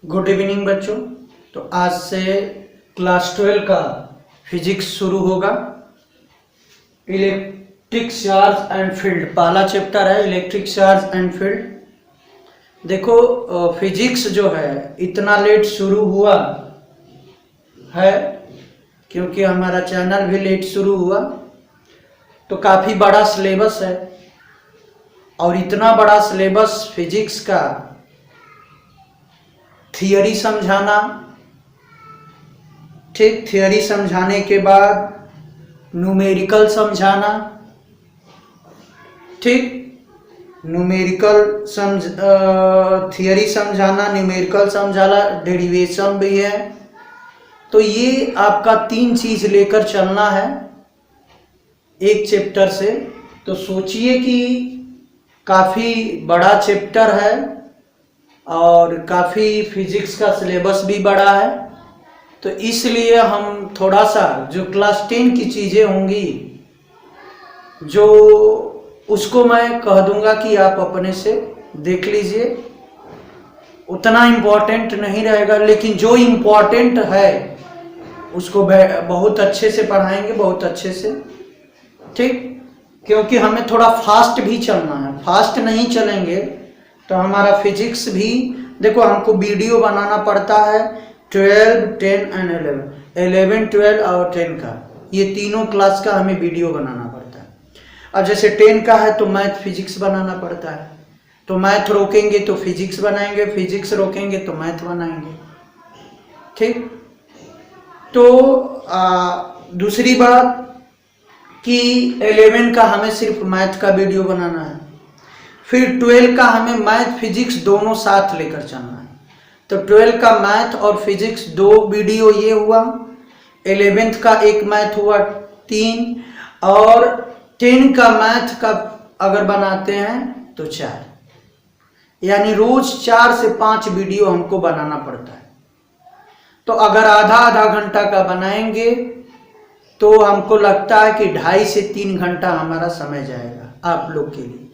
Good evening बच्चों। तो आज से क्लास 12 का फिजिक्स शुरू होगा। इलेक्ट्रिक चार्ज एंड फील्ड पहला चैप्टर है, इलेक्ट्रिक चार्ज एंड फील्ड। देखो फिजिक्स जो है इतना लेट शुरू हुआ है क्योंकि हमारा चैनल भी लेट शुरू हुआ, तो काफ़ी बड़ा सिलेबस है और इतना बड़ा सिलेबस फिजिक्स का थियरी समझाना, ठीक, थियरी समझाने के बाद न्यूमेरिकल समझाना, ठीक, थियरी समझाना, न्यूमेरिकल समझाना, डेरिवेशन भी है। तो ये आपका 3 चीज लेकर चलना है एक चैप्टर से। तो सोचिए कि काफ़ी बड़ा चैप्टर है और काफ़ी फिजिक्स का सिलेबस भी बड़ा है, तो इसलिए हम थोड़ा सा जो क्लास 10 की चीज़ें होंगी जो उसको मैं कह दूंगा कि आप अपने से देख लीजिए। उतना इम्पोर्टेंट नहीं रहेगा, लेकिन जो इम्पोर्टेंट है उसको बहुत अच्छे से पढ़ाएंगे, बहुत अच्छे से, ठीक, क्योंकि हमें थोड़ा फास्ट भी चलना है। फास्ट नहीं चलेंगे तो हमारा फिजिक्स भी, देखो हमको वीडियो बनाना पड़ता है 12, 10 एंड 11, 12 और 10 का, ये तीनों क्लास का हमें वीडियो बनाना पड़ता है। अब जैसे 10 का है तो मैथ फिजिक्स बनाना पड़ता है, तो मैथ रोकेंगे तो फिजिक्स बनाएंगे, फिजिक्स रोकेंगे तो मैथ बनाएंगे, ठीक। तो दूसरी बात कि 11 का हमें सिर्फ मैथ का वीडियो बनाना है, फिर 12 का हमें मैथ फिजिक्स दोनों साथ लेकर चलना है। तो 12 का मैथ और फिजिक्स 2 वीडियो ये हुआ, 11th का एक मैथ हुआ 3, और 10 का मैथ का अगर बनाते हैं तो 4, यानी रोज 4 से 5 वीडियो हमको बनाना पड़ता है। तो अगर आधा घंटा का बनाएंगे तो हमको लगता है कि 2.5 से 3 घंटा हमारा समय जाएगा आप लोग के लिए।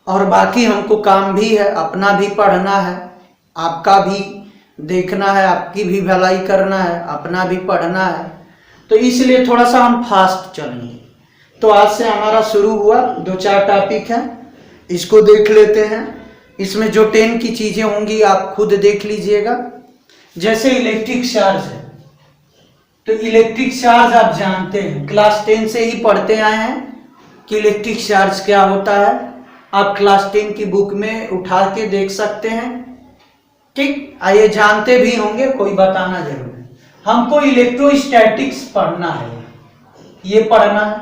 और बाकी हमको काम भी है, अपना भी पढ़ना है, आपका भी देखना है, आपकी भी भलाई करना है, अपना भी पढ़ना है, तो इसलिए थोड़ा सा हम फास्ट चलेंगे। तो आज से हमारा शुरू हुआ, 2-4 टॉपिक हैं, इसको देख लेते हैं। इसमें जो 10 की चीज़ें होंगी आप खुद देख लीजिएगा। जैसे इलेक्ट्रिक चार्ज है, तो इलेक्ट्रिक चार्ज आप जानते हैं, क्लास 10 से ही पढ़ते आए हैं कि इलेक्ट्रिक चार्ज क्या होता है। आप क्लास 10 की बुक में उठा के देख सकते हैं, ठीक। आइए, जानते भी होंगे, कोई बताना जरूर है। हमको इलेक्ट्रोस्टैटिक्स पढ़ना है, ये पढ़ना है।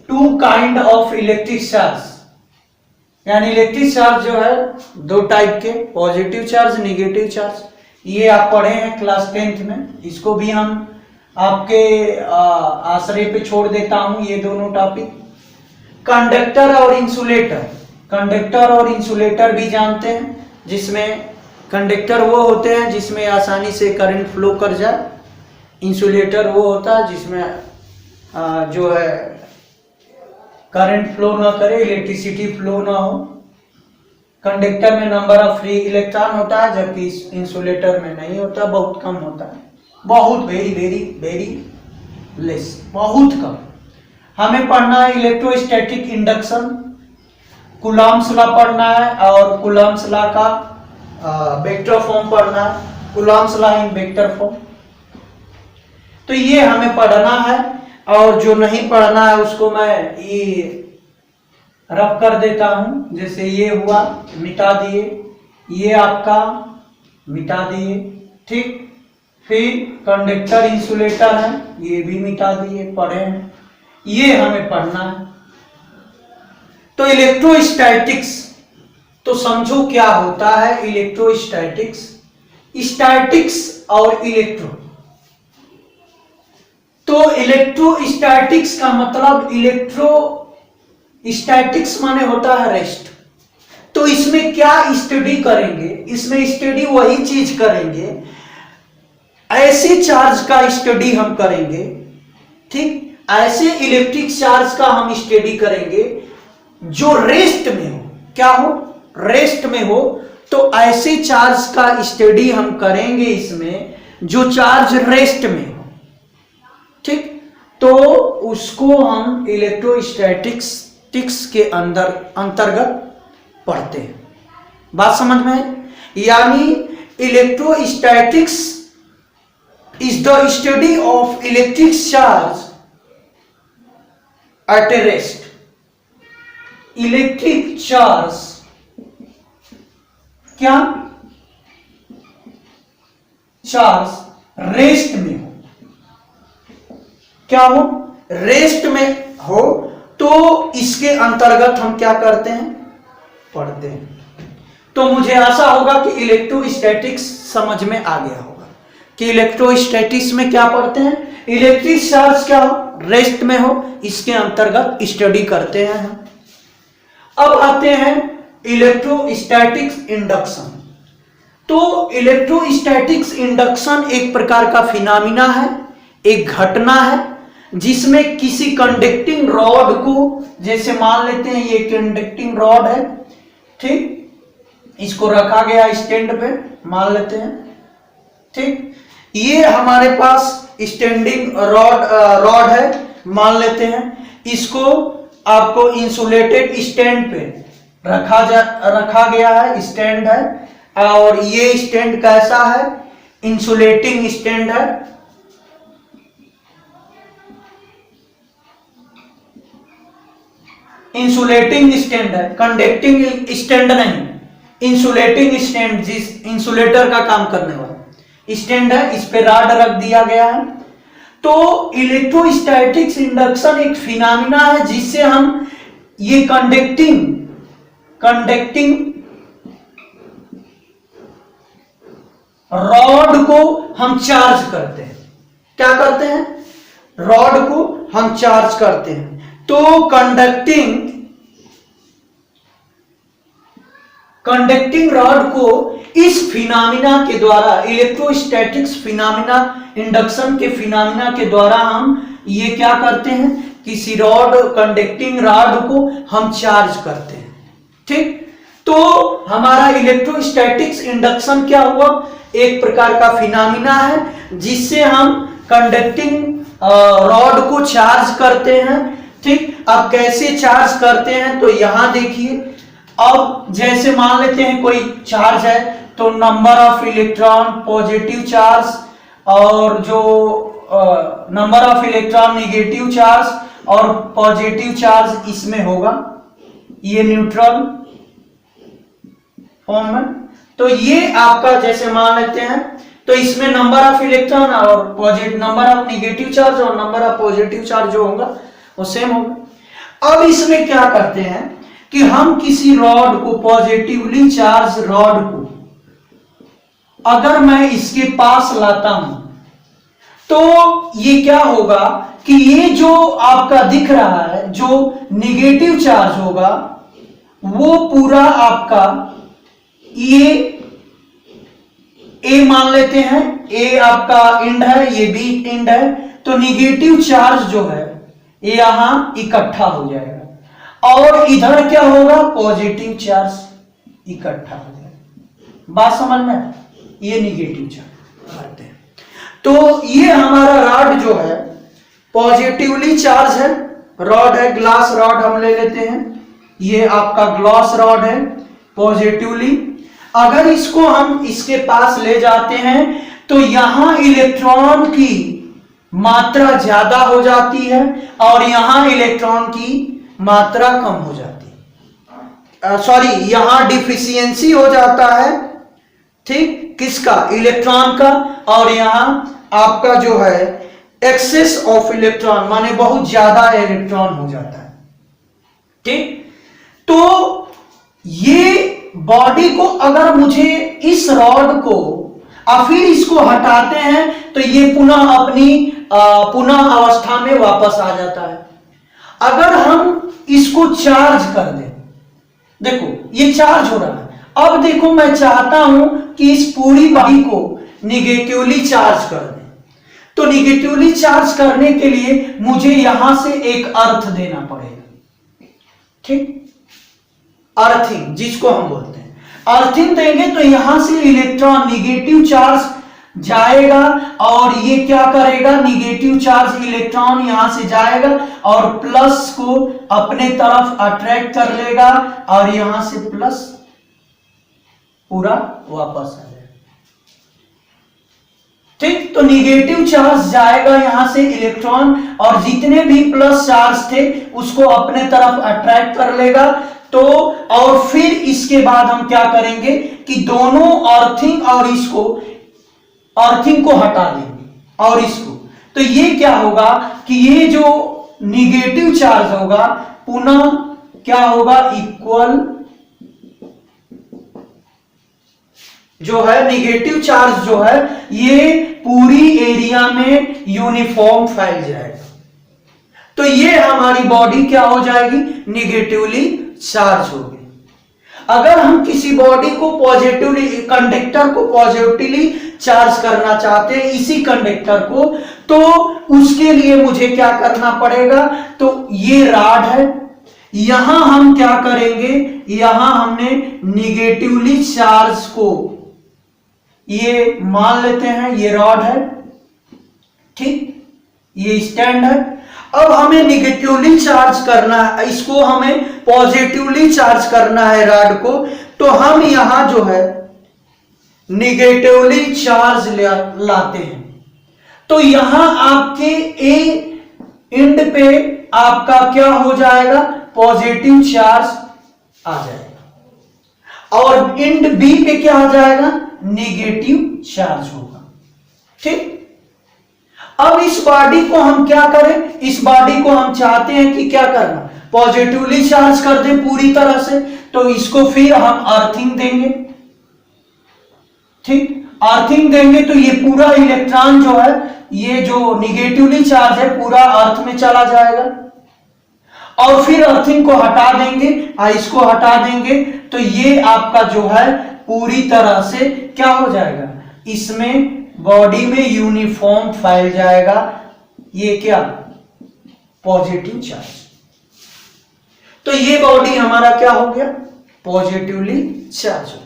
2 काइंड ऑफ इलेक्ट्रिक चार्ज, यानी इलेक्ट्रिक चार्ज जो है 2 टाइप के, पॉजिटिव चार्ज, निगेटिव चार्ज, ये आप पढ़े हैं क्लास 10th में। इसको भी हम आपके आश्रय पे छोड़ देता हूं, ये दोनों टॉपिक। कंडक्टर और इंसुलेटर, कंडक्टर और इंसुलेटर भी जानते हैं, जिसमें कंडक्टर वो होते हैं जिसमें आसानी से करंट फ्लो कर जाए, इंसुलेटर वो होता है जिसमें जो है करंट फ्लो ना करे, इलेक्ट्रिसिटी फ्लो ना हो। कंडक्टर में नंबर ऑफ फ्री इलेक्ट्रॉन होता है, जबकि इंसुलेटर में नहीं होता, बहुत कम होता है, बहुत वेरी वेरी वेरी लेस, बहुत कम। हमें पढ़ना है इलेक्ट्रोस्टैटिक इंडक्शन, कूलॉम्स लॉ पढ़ना है, और कूलॉम्स लॉ का वेक्टर फॉर्म पढ़ना है, Coulomb's law in vector form. तो ये हमें पढ़ना है, और जो नहीं पढ़ना है उसको मैं ये रफ कर देता हूं। जैसे ये हुआ, मिटा दिए, ये आपका मिटा दिए, ठीक। फिर कंडक्टर इंसुलेटर है, ये भी मिटा दिए, पढ़े हैं, ये हमें पढ़ना है। तो इलेक्ट्रोस्टैटिक्स, तो समझो क्या होता है इलेक्ट्रोस्टैटिक्स। स्टैटिक्स और इलेक्ट्रो, तो इलेक्ट्रोस्टैटिक्स का मतलब, स्टैटिक्स माने होता है रेस्ट। तो इसमें क्या स्टडी करेंगे, इसमें स्टडी वही चीज करेंगे, ऐसे चार्ज का स्टडी हम करेंगे, ठीक, ऐसे इलेक्ट्रिक चार्ज का हम स्टडी करेंगे जो रेस्ट में हो। क्या हो? रेस्ट में हो, तो ऐसे चार्ज का स्टडी हम करेंगे इसमें जो चार्ज रेस्ट में हो, ठीक, तो उसको हम इलेक्ट्रोस्टैटिक्स के अंतर्गत पढ़ते हैं। बात समझ में है? यानी electrostatics is the study of electric charge at A rest. Electric charge क्या? चार्ज रेस्ट में हो, क्या हो? रेस्ट में हो, तो इसके अंतर्गत हम क्या करते हैं? पढ़ते हैं। तो मुझे आशा होगा कि इलेक्ट्रोस्टैटिक्स समझ में आ गया होगा कि इलेक्ट्रोस्टैटिक्स में क्या पढ़ते हैं। इलेक्ट्रिक चार्ज क्या हो? रेस्ट में हो, इसके अंतर्गत स्टडी करते हैं हम। अब आते हैं इलेक्ट्रोस्टैटिक्स इंडक्शन। तो इलेक्ट्रोस्टैटिक्स इंडक्शन एक प्रकार का फिनोमिना है, एक घटना है जिसमें किसी कंडक्टिंग रॉड को, जैसे मान लेते हैं ये कंडक्टिंग रॉड है, ठीक, इसको रखा गया स्टैंड पे, मान लेते हैं, ठीक, ये हमारे पास स्टैंडिंग रॉड है, मान लेते हैं, इसको आपको इंसुलेटेड स्टैंड पे रखा गया है, स्टैंड है, और ये स्टैंड कैसा है? इंसुलेटिंग स्टैंड है। इंसुलेटिंग स्टैंड है, कंडक्टिंग स्टैंड नहीं, इंसुलेटिंग स्टैंड, जिस इंसुलेटर का काम करने वाला स्टैंड है, इस पे रॉड रख दिया गया है। तो इलेक्ट्रोस्टैटिक्स इंडक्शन एक फिनोमिना है जिससे हम ये कंडक्टिंग रॉड को हम चार्ज करते हैं। क्या करते हैं? रॉड को हम चार्ज करते हैं। तो कंडक्टिंग रॉड को इस फिनोमिना के द्वारा, इलेक्ट्रोस्टैटिक्स फिनोमिना, इंडक्शन के फिनोमिना के द्वारा हम ये क्या करते हैं? किसी कंडक्टिंग रॉड को हम चार्ज करते हैं, ठीक। तो हमारा इलेक्ट्रोस्टैटिक्स इंडक्शन क्या हुआ? एक प्रकार का फिनोमिना है जिससे हम कंडक्टिंग रॉड को चार्ज करते हैं, ठीक। अब कैसे चार्ज करते हैं? तो यहां देखिए, अब जैसे मान लेते हैं कोई चार्ज है, तो number of electron positive charge और जो number of electron negative charge और पॉजिटिव चार्ज इसमें होगा, ये न्यूट्रल फॉर्म में। तो ये आपका जैसे मान लेते हैं, तो इसमें नंबर ऑफ इलेक्ट्रॉन और positive, number of negative charge और नंबर ऑफ पॉजिटिव चार्ज जो होगा वो सेम होगा। अब इसमें क्या करते हैं कि हम किसी रॉड को, पॉजिटिवली चार्ज रॉड को अगर मैं इसके पास लाता हूं, तो ये क्या होगा कि ये जो आपका दिख रहा है, जो नेगेटिव चार्ज होगा, वो पूरा आपका ये ए मान लेते हैं, ए आपका एंड है, ये बी एंड है, तो नेगेटिव चार्ज जो है ये यहां इकट्ठा हो जाएगा और इधर क्या होगा? पॉजिटिव चार्ज इकट्ठा हो जाएगा। बात समझ में? ये नेगेटिव चार्ज करते हैं। तो ये हमारा रॉड जो है पॉजिटिवली चार्ज है, रॉड है, ग्लास रॉड हम ले लेते हैं, ये आपका ग्लास रॉड है पॉजिटिवली। अगर इसको हम इसके पास ले जाते हैं तो यहां इलेक्ट्रॉन की मात्रा ज्यादा हो जाती है और यहां इलेक्ट्रॉन की मात्रा कम हो जाती है, सॉरी, यहां डिफिशियंसी हो जाता है, ठीक, किसका? इलेक्ट्रॉन का। और यहां आपका जो है एक्सेस ऑफ इलेक्ट्रॉन, माने बहुत ज्यादा इलेक्ट्रॉन हो जाता है, ठीक। तो ये बॉडी को अगर मुझे इस रॉड को और फिर इसको हटाते हैं तो ये पुनः अपनी पुनः अवस्था में वापस आ जाता है। अगर हम इसको चार्ज कर दें, देखो ये चार्ज हो रहा है, अब देखो मैं चाहता हूं कि इस पूरी बॉडी को निगेटिवली चार्ज कर दें, तो निगेटिवली चार्ज करने के लिए मुझे यहां से एक अर्थ देना पड़ेगा, ठीक, अर्थिंग जिसको हम बोलते हैं। अर्थिंग देंगे तो यहां से इलेक्ट्रॉन निगेटिव चार्ज जाएगा और ये क्या करेगा, निगेटिव चार्ज इलेक्ट्रॉन यहां से जाएगा और प्लस को अपने तरफ अट्रैक्ट कर लेगा और यहां से प्लस पूरा वापस आ जाएगा। ठीक, तो निगेटिव चार्ज जाएगा यहां से इलेक्ट्रॉन और जितने भी प्लस चार्ज थे उसको अपने तरफ अट्रैक्ट कर लेगा। तो और फिर इसके बाद हम क्या करेंगे कि दोनों अर्थिंग और इसको अर्थिंग को हटा देंगे और इसको, तो ये क्या होगा कि ये जो निगेटिव चार्ज होगा पुनः क्या होगा, इक्वल जो है निगेटिव चार्ज जो है ये पूरी एरिया में यूनिफॉर्म फैल जाएगा। तो ये हमारी बॉडी क्या हो जाएगी, निगेटिवली चार्ज होगी। अगर हम किसी बॉडी को पॉजिटिवली, कंडक्टर को पॉजिटिवली चार्ज करना चाहते हैं इसी कंडक्टर को, तो उसके लिए मुझे क्या करना पड़ेगा, तो ये रॉड है, यहां हम क्या करेंगे, यहां हमने निगेटिवली चार्ज को ये मान लेते हैं, ये रॉड है, ठीक, ये स्टैंड है। अब हमें निगेटिवली चार्ज करना है, इसको हमें पॉजिटिवली चार्ज करना है रॉड को, तो हम यहां जो है निगेटिवली चार्ज लाते हैं। तो यहां आपके ए एंड पे आपका क्या हो जाएगा, पॉजिटिव चार्ज आ जाएगा और एंड बी पे क्या आ जाएगा, नेगेटिव चार्ज होगा। ठीक, अब इस बॉडी को हम क्या करें, इस बॉडी को हम चाहते हैं कि क्या करना, पॉजिटिवली चार्ज कर दें पूरी तरह से, तो इसको फिर हम अर्थिंग देंगे। ठीक, अर्थिंग देंगे तो ये पूरा इलेक्ट्रॉन जो है, ये जो निगेटिवली चार्ज है पूरा अर्थ में चला जाएगा और फिर अर्थिंग को हटा देंगे और इसको हटा देंगे, तो ये आपका जो है पूरी तरह से क्या हो जाएगा, इसमें बॉडी में यूनिफॉर्म फैल जाएगा, ये क्या, पॉजिटिव चार्ज। तो ये बॉडी हमारा क्या हो गया, पॉजिटिवली चार्ज हो गया।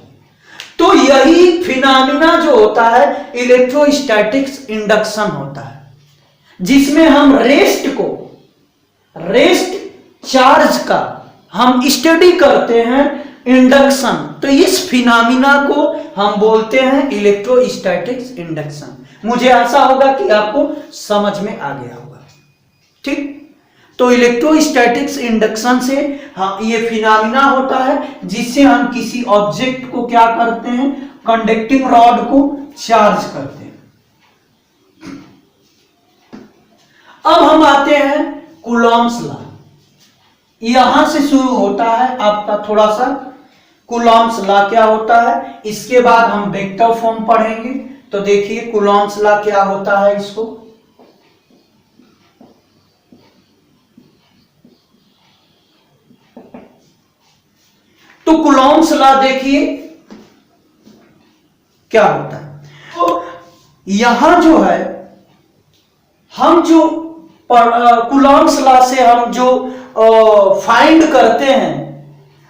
तो यही फिनोमेना जो होता है इलेक्ट्रोस्टैटिक्स इंडक्शन होता है, जिसमें हम रेस्ट चार्ज का हम स्टडी करते हैं इंडक्शन। तो इस फिनोमेना को हम बोलते हैं इलेक्ट्रोस्टैटिक्स इंडक्शन। मुझे आशा होगा कि आपको समझ में आ गया होगा। ठीक, तो इलेक्ट्रोस्टैटिक्स इंडक्शन से ये फिनोमेना होता है जिससे हम किसी ऑब्जेक्ट को क्या करते हैं, कंडक्टिंग रॉड को चार्ज करते हैं। अब हम आते हैं कूलॉम्स लॉ। यहां से शुरू होता है आपका थोड़ा सा कूलॉम्स लॉ क्या होता है, इसके बाद हम वेक्टर फॉर्म पढ़ेंगे। तो देखिए कूलॉम्स लॉ क्या होता है, इसको तो कूलॉम्स लॉ देखिए क्या होता है। तो यहां जो है हम जो कूलॉम्स लॉ से हम जो फाइंड करते हैं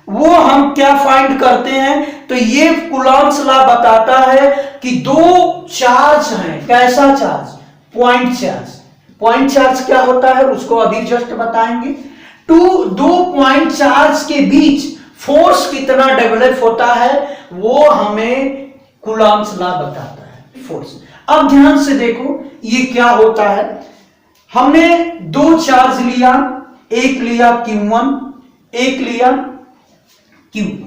वो हम क्या फाइंड करते हैं, तो ये कूलॉम्स लॉ बताता है कि दो चार्ज हैं, कैसा charge, point charge. Point charge क्या होता है उसको अभी जस्ट बताएंगे। दो पॉइंट चार्ज के बीच फोर्स कितना डेवलप होता है वो हमें कूलॉम्स लॉ बताता है, फोर्स। अब ध्यान से देखो ये क्या होता है, हमने दो चार्ज लिया, एक लिया Q1, एक लिया Q2।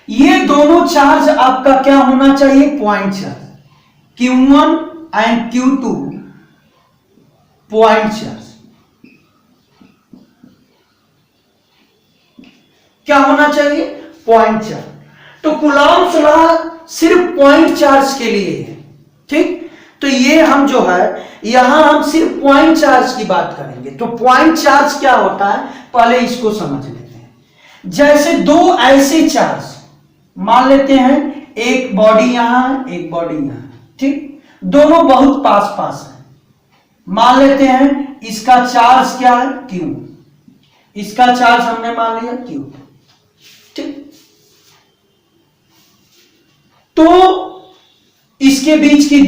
ये दोनों चार्ज आपका क्या होना चाहिए, point charge. Q1 and Q2 point charge. क्या होना चाहिए, पॉइंट चार्ज। तो कूलॉम्स लॉ सिर्फ पॉइंट चार्ज के लिए है। ठीक, तो ये हम जो है यहां हम सिर्फ पॉइंट चार्ज की बात करेंगे। तो पॉइंट चार्ज क्या होता है पहले इसको समझ लेते हैं। जैसे दो ऐसे चार्ज मान लेते हैं, एक बॉडी यहां है, एक बॉडी यहां है। ठीक, दोनों बहुत पास पास है। मान लेते हैं इसका चार्ज क्या है, Q, इसका चार्ज हमने मान लिया Q। ठीक, तो इसके बीच की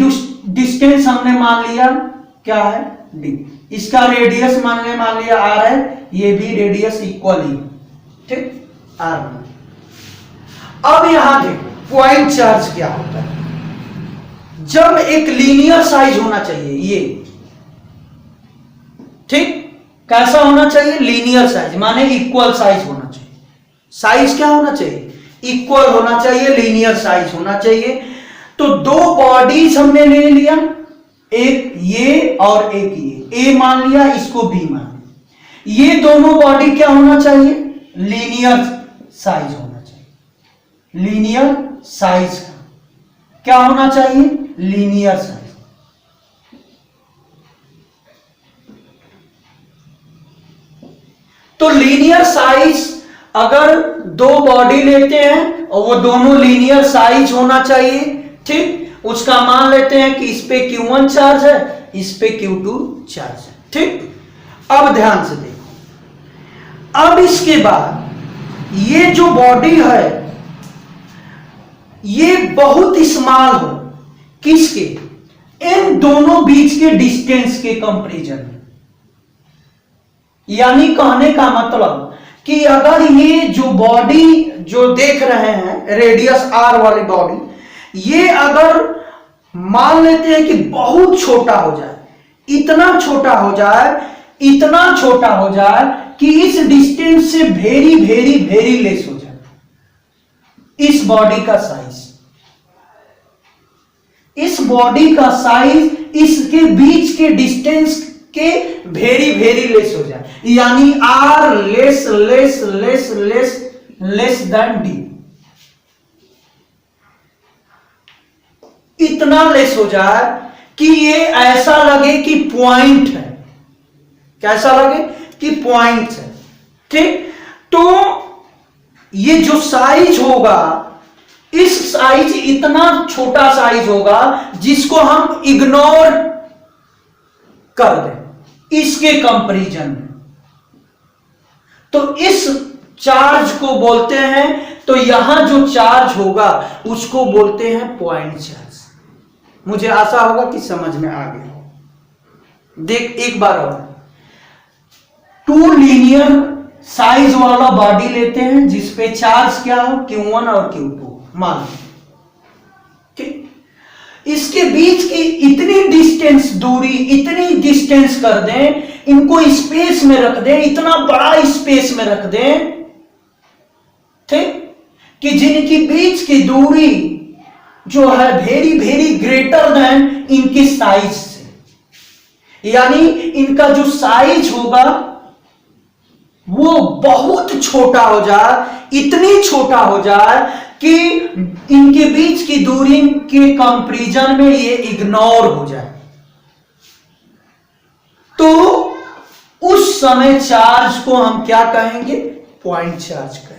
डिस्टेंस हमने मान लिया क्या है, डी। इसका रेडियस मान लिया आर है, ये भी रेडियस इक्वल ही, ठीक, आर। अब यहां देखो पॉइंट चार्ज क्या होता है। जब एक लीनियर साइज होना चाहिए, ये ठीक, कैसा होना चाहिए, लीनियर साइज, माने इक्वल साइज होना चाहिए। साइज क्या होना चाहिए, इक्वल होना चाहिए, लीनियर साइज होना चाहिए। तो दो बॉडीज हमने ले लिया, एक ये और एक ये, ए मान लिया, इसको बी मान लिया। ये दोनों बॉडी क्या होना चाहिए, लीनियर साइज होना चाहिए। लीनियर साइज का क्या होना चाहिए, लीनियर साइज। तो लीनियर साइज अगर दो बॉडी लेते हैं और वो दोनों लीनियर साइज होना चाहिए, ठीक। उसका मान लेते हैं कि इस पे Q1 चार्ज है, इस पे Q2 चार्ज है, ठीक। अब ध्यान से देखो, अब इसके बाद ये जो बॉडी है ये बहुत स्मॉल हो, किसके, इन दोनों बीच के डिस्टेंस के कंपैरिजन में। यानी कहने का मतलब कि अगर ये जो बॉडी जो देख रहे हैं रेडियस आर वाली बॉडी, ये अगर मान लेते हैं कि बहुत छोटा हो जाए, इतना छोटा हो जाए, इतना छोटा हो जाए कि इस डिस्टेंस से वेरी वेरी वेरी लेस हो जाए, इस बॉडी का साइज, इस बॉडी का साइज इसके बीच के डिस्टेंस के वेरी वेरी लेस हो जाए, यानी R less less less less less than D, इतना लेस हो जाए कि ये ऐसा लगे कि पॉइंट है, कैसा लगे कि पॉइंट है, ठीक। तो ये जो साइज होगा, इस साइज इतना छोटा साइज होगा जिसको हम इग्नोर कर दें इसके कंपैरिजन में। तो इस चार्ज को बोलते हैं, तो यहां जो चार्ज होगा उसको बोलते हैं पॉइंट चार्ज। मुझे आशा होगा कि समझ में आ गया हो। देख एक बार और, टू लीनियर साइज वाला बॉडी लेते हैं जिसपे चार्ज क्या हो, Q1 और Q2 मान लो, ठीक। इसके बीच की इतनी डिस्टेंस, दूरी इतनी डिस्टेंस कर दें, इनको स्पेस में रख दें, इतना बड़ा स्पेस में रख दें, ठीक, कि जिनकी बीच की दूरी जो है वेरी वेरी ग्रेटर देन इनके साइज से, यानी इनका जो साइज होगा वो बहुत छोटा हो जाए, इतनी छोटा हो जाए कि इनके बीच की दूरी के कंपैरिजन में ये इग्नोर हो जाए। तो उस समय चार्ज को हम क्या कहेंगे, पॉइंट चार्ज कहेंगे।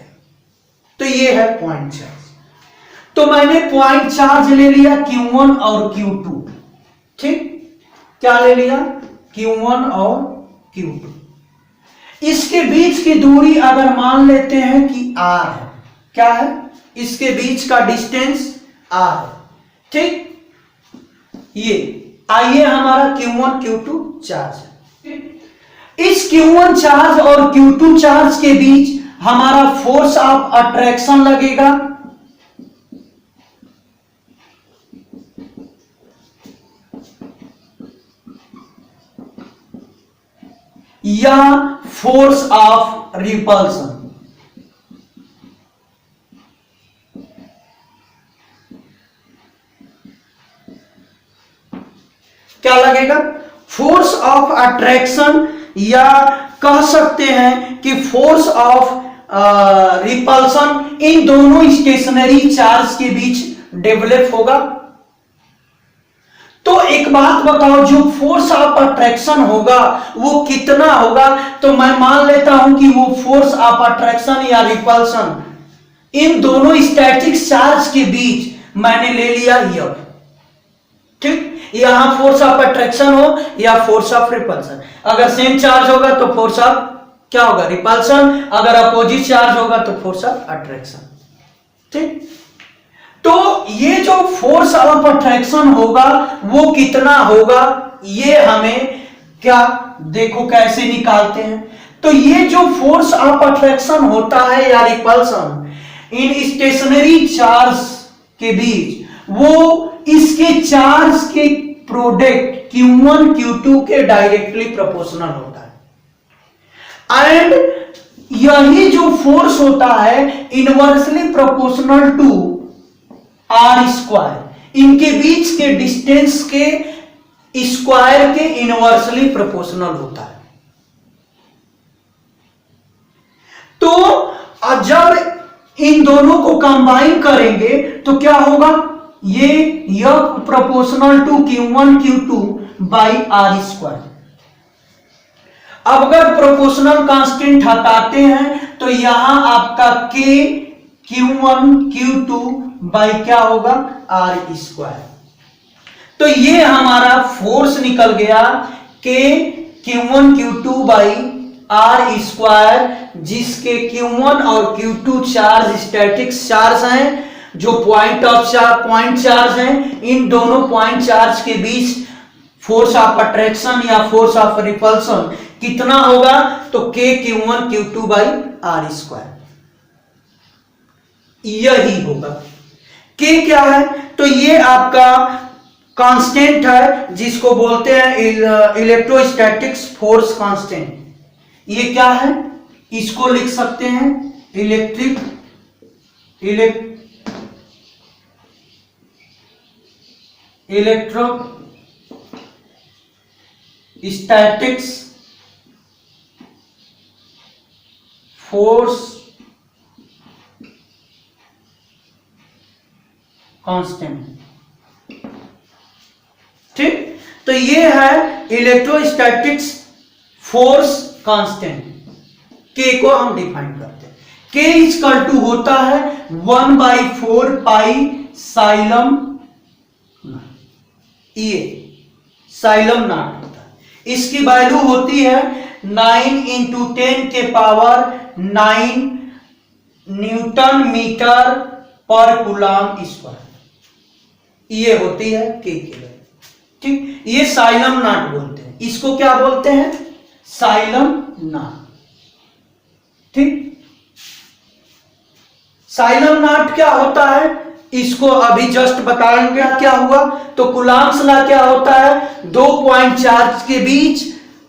तो ये है पॉइंट चार्ज। तो मैंने पॉइंट चार्ज ले लिया Q1 और Q2, ठीक, क्या ले लिया, Q1 और Q2। इसके बीच की दूरी अगर मान लेते हैं कि R है, क्या है, इसके बीच का डिस्टेंस R है, ठीक। ये आइए हमारा Q1 Q2 चार्ज है। इस Q1 चार्ज और Q2 चार्ज के बीच हमारा फोर्स ऑफ अट्रैक्शन लगेगा, या फोर्स ऑफ रिपल्सन। क्या लगेगा, फोर्स ऑफ अट्रैक्शन, या कह सकते हैं कि फोर्स ऑफ रिपल्सन इन दोनों स्टेशनरी चार्ज के बीच डेवलप होगा। तो एक बात बताओ, जो फोर्स ऑफ अट्रैक्शन होगा वो कितना होगा, तो मैं मान लेता हूं कि वो फोर्स ऑफ अट्रैक्शन या रिपल्सन इन दोनों स्टैटिक चार्ज के बीच मैंने ले लिया F, ठीक। यहां फोर्स ऑफ अट्रैक्शन हो या फोर्स ऑफ रिपल्सन, अगर सेम चार्ज होगा तो फोर्स ऑफ क्या होगा, रिपल्सन, अगर अपोजिट चार्ज होगा तो फोर्स ऑफ अट्रैक्शन, ठीक। तो ये जो फोर्स ऑफ अट्रैक्शन होगा वो कितना होगा, ये हमें क्या देखो कैसे निकालते हैं। तो ये जो फोर्स ऑफ अट्रैक्शन होता है या रिपल्सन इन स्टेशनरी चार्ज के बीच, वो इसके चार्ज के प्रोडक्ट Q1 Q2 के डायरेक्टली प्रोपोर्शनल होता है। एंड यही जो फोर्स होता है inversely proportional to R square, इनके बीच के डिस्टेंस के स्क्वायर के इनवर्सली प्रोपोर्शनल होता है। तो जब इन दोनों को कंबाइन करेंगे तो क्या होगा, ये F proportional to Q1 Q2 by R square. अब अगर प्रोपोर्शनल कांस्टेंट हटाते हैं तो यहां आपका K Q1 Q2 बाई क्या होगा, आर स्क्वायर। तो ये हमारा फोर्स निकल गया K Q1 Q2 by R square, जिसके Q1 और Q2 चार्ज स्टैटिक चार्ज हैं, जो पॉइंट चार्ज हैं। इन दोनों पॉइंट चार्ज के बीच फोर्स ऑफ अट्रैक्शन या फोर्स ऑफ रिपल्सन कितना होगा, तो K Q1 Q2 by R square यही होगा। K क्या है, तो ये आपका कांस्टेंट है जिसको बोलते हैं इलेक्ट्रोस्टैटिक्स फोर्स कांस्टेंट। ये क्या है, इसको लिख सकते हैं इलेक्ट्रोस्टैटिक्स फोर्स कांस्टेंट। ठीक, तो ये है इलेक्ट्रोस्टैटिक्स फोर्स कांस्टेंट। K को हम डिफाइन करते हैं, K इक्वल टू होता है 1/4 पाई साइलम, ये साइलम नॉट होता है। इसकी वैल्यू होती है 9 × 10 के पावर 9 न्यूटन मीटर पर कूलम स्क्वायर, ये होती है K की वैल्यू। ठीक, ये साइलम नॉट बोलते हैं, इसको क्या बोलते हैं, साइलम नॉट। ठीक, साइलम नॉट क्या होता है, इसको अभी जस्ट बताएंगे क्या हुआ। तो कूलम्ब्स लॉ क्या होता है, दो पॉइंट चार्ज के बीच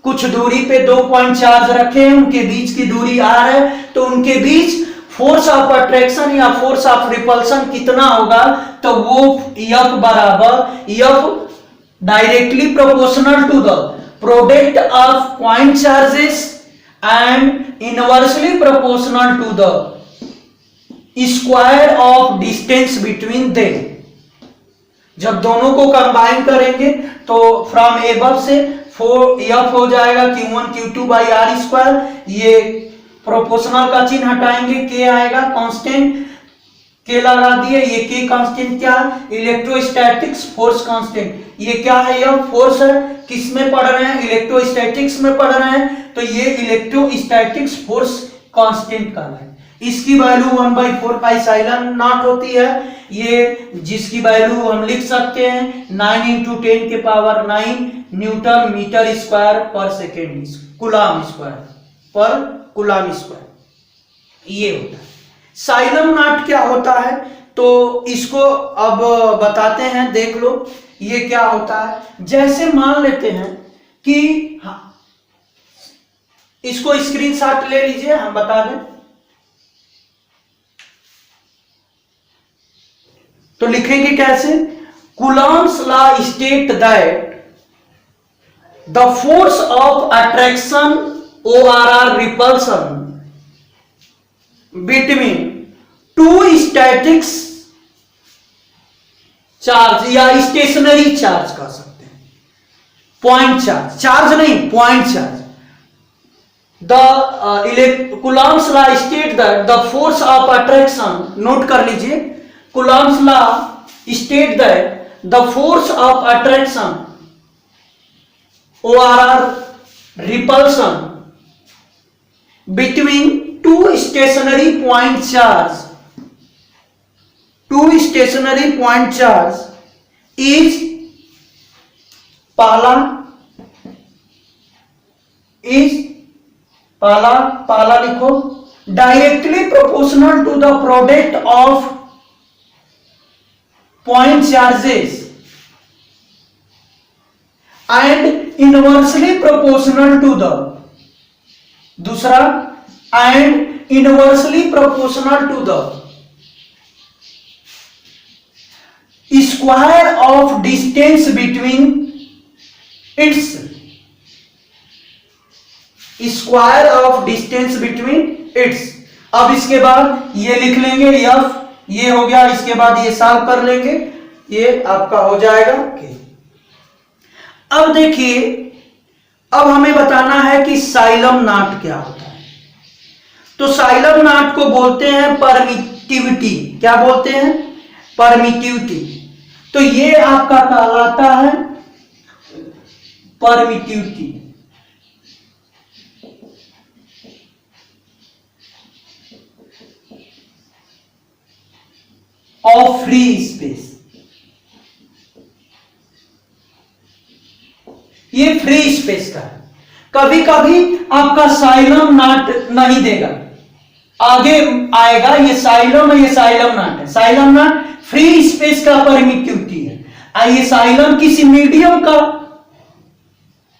कुछ दूरी पे दो पॉइंट चार्ज रखे हैं, उनके बीच की दूरी r है, तो उनके बीच फोर्स ऑफ अट्रैक्शन या फोर्स ऑफ रिपल्सन कितना होगा, तो वो F बराबर F directly proportional to the product of point charges and inversely proportional to the square of distance between them. जब दोनों को कंबाइन करेंगे तो फ्रॉम एबव से F हो जाएगा Q1 Q2 by R square, ये प्रोपोर्शनल का चिन्ह हटाएंगे, K आएगा कांस्टेंट, K लगा दिए। ये K कांस्टेंट क्या है, इलेक्ट्रोस्टैटिक्स फोर्स कांस्टेंट। ये क्या है, यह फोर्स है, किस में पढ़ रहे हैं, इलेक्ट्रोस्टैटिक्स में पढ़ रहे हैं, तो ये इलेक्ट्रोस्टैटिक्स फोर्स कांस्टेंट का है। इसकी वैल्यू 1/4 पाई साइलन नॉट होती है, ये जिसकी वैल्यू हम लिख सकते हैं 9 × 10 के पावर 9 न्यूटन मीटर स्क्वायर पर सेकेंड, कूलम स्क्वायर पर कूलम स्क्वायर, ये होता है। साइलम नॉट क्या होता है, तो इसको अब बताते हैं, देख लो ये क्या होता है। जैसे मान लेते हैं कि हाँ, इसको स्क्रीनशॉट ले लीजिए, हम बता दें। तो लिखेंगे कैसे, Coulomb's law state that the force of attraction OR repulsion between two statics charge या स्टेशनरी चार्ज कह सकते हैं, पॉइंट चार्ज नहीं, point charge. The Coulomb's law state that the force of attraction, note कर लीजिए, Coulomb's law state that the force of attraction OR repulsion between two stationary point charge stationary point charge is पहला लिखो, directly proportional to the product of point charges and inversely proportional to the, दूसरा, and inversely proportional to the square of distance between its, square of distance between its. अब इसके बाद ये लिख लेंगे F, ये हो गया, इसके बाद ये सॉल्व कर लेंगे, ये आपका हो जाएगा। अब देखिए, अब हमें बताना है कि साइलम नॉट क्या होता है। तो साइलम नॉट को बोलते हैं परमिटिविटी। क्या बोलते हैं? परमिटिविटी। तो ये आपका कहलाता है परमिटिविटी। ऑफ फ्री स्पेस, ये फ्री स्पेस का है। कभी कभी आपका साइलम नॉट नहीं देगा, आगे आएगा, ये साइलम है, ये साइलम नॉट है। साइलम नॉट फ्री स्पेस का परमिटिविटी है, ये साइलम किसी मीडियम का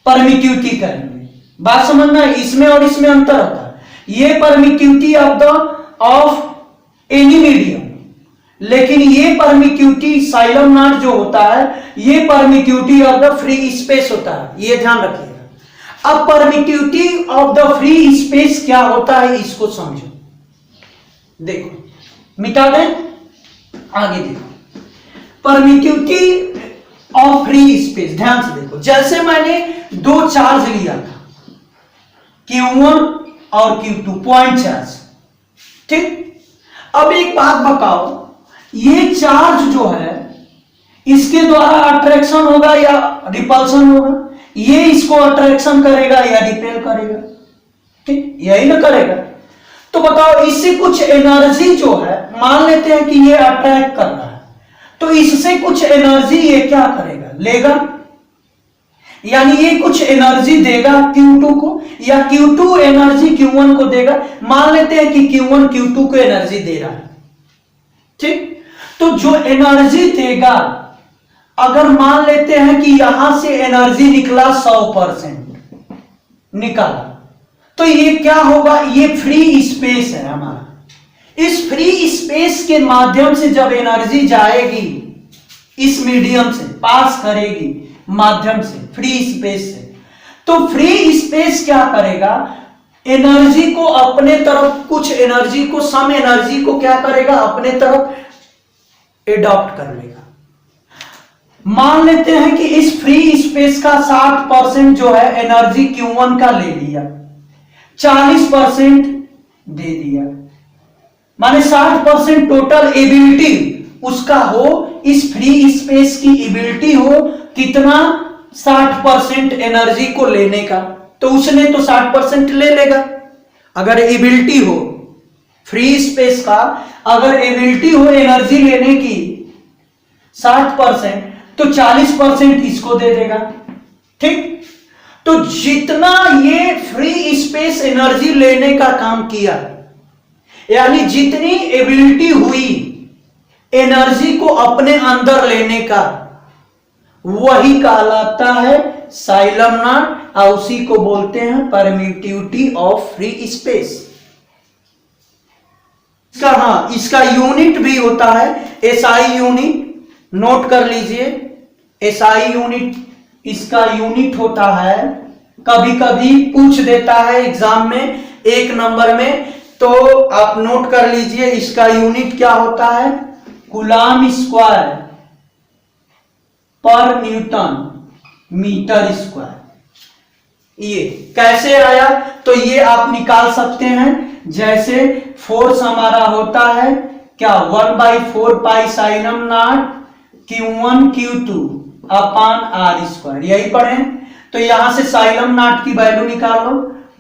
परमिटिविटी करेंगे। बात समझना, इसमें और इसमें अंतर होता है। ये परमिटिविटी ऑफ एनी मीडियम, लेकिन ये परमिटिविटी साइलम नॉट जो होता है, ये permittivity of the free space होता है, ये ध्यान रखिएगा। अब permittivity of the free space क्या होता है, इसको समझो। देखो, मिटा दें, आगे देखो। परमिटिविटी ऑफ फ्री स्पेस, ध्यान से देखो। जैसे मैंने दो चार्ज लिया था, Q1 और Q2, पॉइंट चार्ज, ठीक। अब एक बात बताओ, ये चार्ज जो है, इसके द्वारा अट्रैक्शन होगा या रिपल्शन होगा? ये इसको अट्रैक्शन करेगा या रिपेल करेगा? ठीक, यही ना करेगा। तो बताओ, इससे कुछ एनर्जी जो है, मान लेते हैं कि ये अट्रैक्ट कर रहा है, तो इससे कुछ एनर्जी ये क्या करेगा? लेगा, यानी ये कुछ एनर्जी देगा Q2 को, या Q2 एनर्जी Q1 को देगा। मान लेते हैं कि Q1 Q2 को एनर्जी दे रहा है, ठीक। तो जो एनर्जी देगा, अगर मान लेते हैं कि यहां से एनर्जी निकला 100% निकाला, तो ये क्या होगा? ये फ्री स्पेस है हमारा। इस फ्री स्पेस के माध्यम से जब एनर्जी जाएगी, इस मीडियम से पास करेगी, माध्यम से, फ्री स्पेस से, तो फ्री स्पेस क्या करेगा? एनर्जी को अपने तरफ, कुछ एनर्जी को, सम एनर्जी को क्या करेगा? अपने तरफ एडॉप्ट कर लेगा। मान लेते हैं कि इस फ्री स्पेस का 60% जो है एनर्जी Q1 का ले लिया, 40% दे दिया, माने 60% टोटल एबिलिटी उसका हो, इस फ्री स्पेस की एबिलिटी हो कितना? 60% एनर्जी को लेने का। तो उसने तो 60% ले लेगा। अगर एबिलिटी हो फ्री स्पेस का, अगर एबिलिटी हो एनर्जी लेने की 60%, तो 40% इसको दे देगा, ठीक। तो जितना ये फ्री स्पेस एनर्जी लेने का काम किया, यानी जितनी एबिलिटी हुई एनर्जी को अपने अंदर लेने का, वही कहलाता है साइलम नॉट, और उसी को बोलते हैं परमिटिविटी ऑफ फ्री स्पेस। इसका यूनिट भी होता है SI यूनिट, नोट कर लीजिए। SI यूनिट इसका यूनिट होता है, कभी कभी पूछ देता है एग्जाम में 1 नंबर में, तो आप नोट कर लीजिए। इसका यूनिट क्या होता है? कूलम स्क्वायर पर न्यूटन मीटर स्क्वायर। ये कैसे आया? तो ये आप निकाल सकते हैं। जैसे फोर्स हमारा होता है क्या? 1/4 pi epsilon naught Q1 Q2 upon R square, यही पढ़े। तो यहां से साइलम नॉट की वैल्यू निकालो,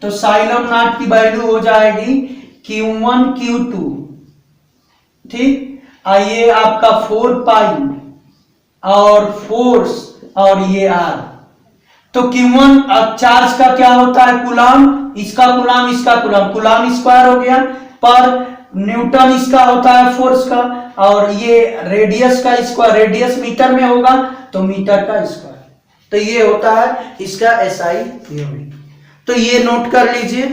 तो साइलम नॉट की वैल्यू हो जाएगी Q1 Q2, ठीक। ये आपका 4 पाई और फोर्स और ये आर। तो Q1 चार्ज का क्या होता है, कूलाम, इसका कूलाम, इसका कूलाम, कूलाम स्क्वायर हो गया, पर न्यूटन इसका होता है फोर्स का, और ये रेडियस का स्क्वायर, रेडियस मीटर में होगा तो मीटर का स्क्वायर। तो ये होता है इसका SI यूनिट। तो ये नोट कर लीजिए।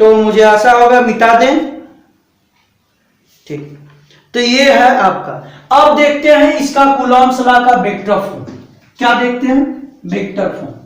तो मुझे आशा होगा मिटा दें, ठीक। तो ये है आपका। अब देखते हैं इसका कूलॉम्स लॉ का वेक्टर फॉर्म। क्या देखते हैं, वेक्टर फॉर्म।